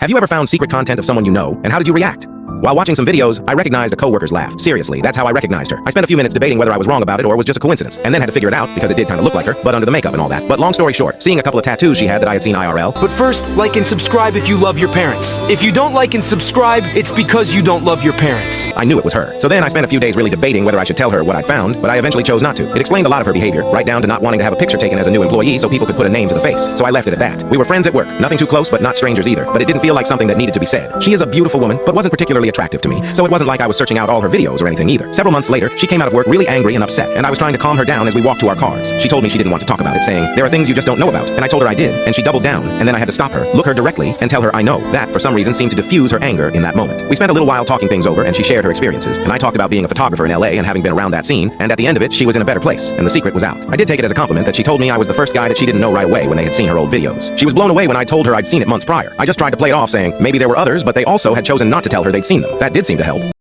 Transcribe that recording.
Have you ever found secret content of someone you know, and how did you react? While watching some videos, I recognized a coworker's laugh. Seriously, that's how I recognized her. I spent a few minutes debating whether I was wrong about it or it was just a coincidence, and then had to figure it out because it did kind of look like her, but under the makeup and all that. But long story short, seeing a couple of tattoos she had that I had seen IRL. But first, like and subscribe if you love your parents. If you don't like and subscribe, it's because you don't love your parents. I knew it was her. So then I spent a few days really debating whether I should tell her what I'd found, but I eventually chose not to. It explained a lot of her behavior, right down to not wanting to have a picture taken as a new employee so people could put a name to the face. So I left it at that. We were friends at work, nothing too close, but not strangers either. But it didn't feel like something that needed to be said. She is a beautiful woman, but wasn't particularly attractive to me. So it wasn't like I was searching out all her videos or anything either. Several months later, she came out of work really angry and upset, and I was trying to calm her down as we walked to our cars. She told me she didn't want to talk about it, saying, "There are things you just don't know about." And I told her I did, and she doubled down, and then I had to stop her, look her directly, and tell her I know. That, for some reason, seemed to diffuse her anger in that moment. We spent a little while talking things over, and she shared her experiences, and I talked about being a photographer in LA and having been around that scene, and at the end of it, she was in a better place, and the secret was out. I did take it as a compliment that she told me I was the first guy that she didn't know right away when they had seen her old videos. She was blown away when I told her I'd seen it months prior. I just tried to play it off saying maybe there were others, but they also had chosen not to tell her they'd seen them. That did seem to help.